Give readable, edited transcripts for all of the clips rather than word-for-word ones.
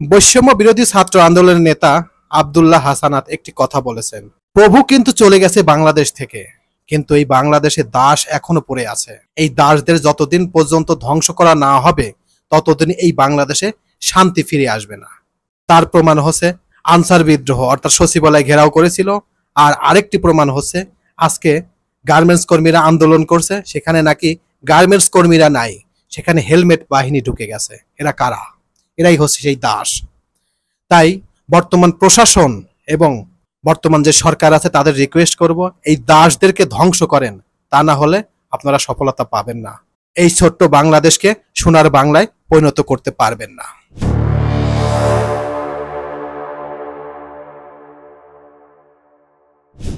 বৈষম্য বিরোধী ছাত্র আন্দোলনের নেতা আব্দুল্লাহ হাসানাত একটি কথা বলেছেন, প্রভু কিন্তু চলে গেছে বাংলাদেশ থেকে, কিন্তু এই বাংলাদেশে দাস এখনো পড়ে আছে। এই দাসদের যতদিন পর্যন্ত ধ্বংস করা না হবে ততদিন এই বাংলাদেশে শান্তি ফিরে আসবে না। তার প্রমাণ হচ্ছে আনসার বিদ্রোহ, অর্থাৎ সচিবালয় ঘেরাও করেছিল। আর আরেকটি প্রমাণ হচ্ছে আজকে গার্মেন্টস কর্মীরা আন্দোলন করছে, সেখানে নাকি গার্মেন্টস কর্মীরা নাই, সেখানে হেলমেট বাহিনী ঢুকে গেছে। এরা কারা? এরাই হচ্ছে সেই দাস। তাই বর্তমান প্রশাসন এবং বর্তমান যে সরকার আছে তাদের রিকোয়েস্ট করব, এই দাসদেরকে ধ্বংস করেন, তা না হলে আপনারা সফলতা পাবেন না। এই ছোট্ট বাংলাদেশকে সোনার বাংলায় পরিণত করতে পারবেন না।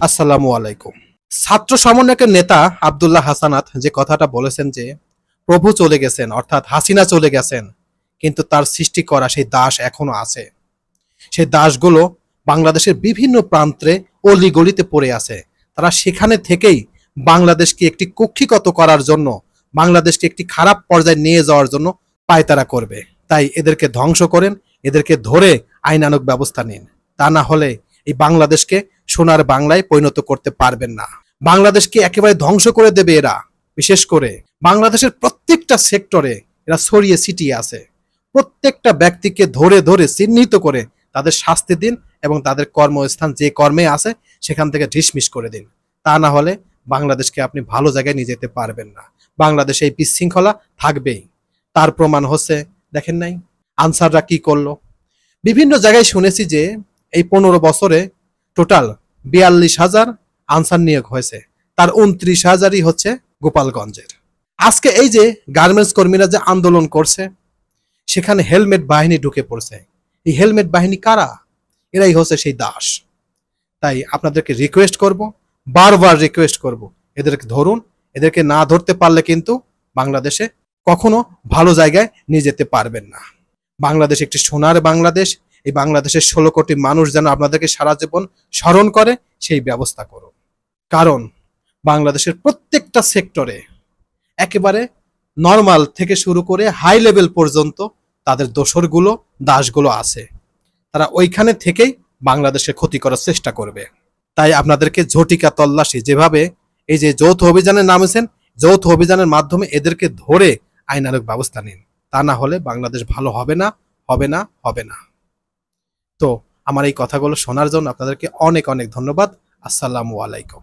আসসালামু আলাইকুম। ছাত্র সমন্বয়কের নেতা আব্দুল্লাহ হাসানাত যে কথাটা বলেছেন যে প্রভু চলে গেছেন, অর্থাৎ হাসিনা চলে গেছেন, কিন্তু তার সৃষ্টি করা সেই দাস এখনো আছে। সেই দাসগুলো বাংলাদেশের বিভিন্ন প্রান্তে অলিগলিতে পড়ে আছে। তারা সেখানে থেকেই বাংলাদেশকে একটি কুক্ষিগত করার জন্য, বাংলাদেশকে একটি খারাপ পর্যায়ে নিয়ে যাওয়ার জন্য পায়তারা করবে। তাই এদেরকে ধ্বংস করেন, এদেরকে ধরে আইনানুগ ব্যবস্থা নিন, তা না হলে এই বাংলাদেশকে সোনার বাংলায় পরিণত করতে পারবেন না। বাংলাদেশকে একেবারে ধ্বংস করে দেবে এরা। বিশেষ করে বাংলাদেশের প্রত্যেকটা সেক্টরে এরা ছড়িয়ে ছিটিয়ে আছে। প্রত্যেকটা ব্যক্তিকে ধরে ধরে চিহ্নিত করে তাদের শাস্তি দিন এবং তাদের কর্মস্থান যে কর্মে আছে সেখান থেকে ডিসমিস করে দিন। তা না হলে বাংলাদেশকে আপনি ভালো জায়গায় নিয়ে যেতে পারবেন না। বাংলাদেশে এই বিশৃঙ্খলা থাকবেই। তার প্রমাণ হচ্ছে, দেখেন নাই আনসাররা কি করলো। বিভিন্ন জায়গায় শুনেছি যে এই 15 বছরে টোটাল 42,000 আনসার নিয়োগ হয়েছে, তার 29,000ই হচ্ছে গোপালগঞ্জের। আজকে এই যে গার্মেন্টস কর্মীরা যে আন্দোলন করছে, সেখানে হেলমেট বাহিনী ঢুকে পড়ছে। এই হেলমেট বাহিনী কারা? এরাই হচ্ছে সেই দাস। তাই আপনাদেরকে রিকোয়েস্ট করব, বারবার রিকোয়েস্ট করব, এদেরকে ধরুন। এদেরকে না ধরতে পারলে কিন্তু বাংলাদেশে কখনো ভালো জায়গায় নিয়ে যেতে পারবেন না। বাংলাদেশ একটি সোনার বাংলাদেশ। এই বাংলাদেশের 16 কোটি মানুষ যেন আপনাদেরকে সারা জীবন স্মরণ করে, সেই ব্যবস্থা করুন। কারণ বাংলাদেশের প্রত্যেকটা সেক্টরে একেবারে নর্মাল থেকে শুরু করে হাই লেভেল পর্যন্ত তাদের দোসরগুলো, দাসগুলো আছে। তারা ওইখানে থেকেই বাংলাদেশের ক্ষতি করার চেষ্টা করবে। তাই আপনাদেরকে ঝটিকা তল্লাশি, যেভাবে এই যে যৌথ অভিযানে নামেছেন, যৌথ অভিযানের মাধ্যমে এদেরকে ধরে আইনানুগ ব্যবস্থা নিন। তা না হলে বাংলাদেশ ভালো হবে না, হবে না, হবে না। তো আমার এই কথাগুলো শোনার জন্য আপনাদেরকে অনেক অনেক ধন্যবাদ। আসসালামু আলাইকুম।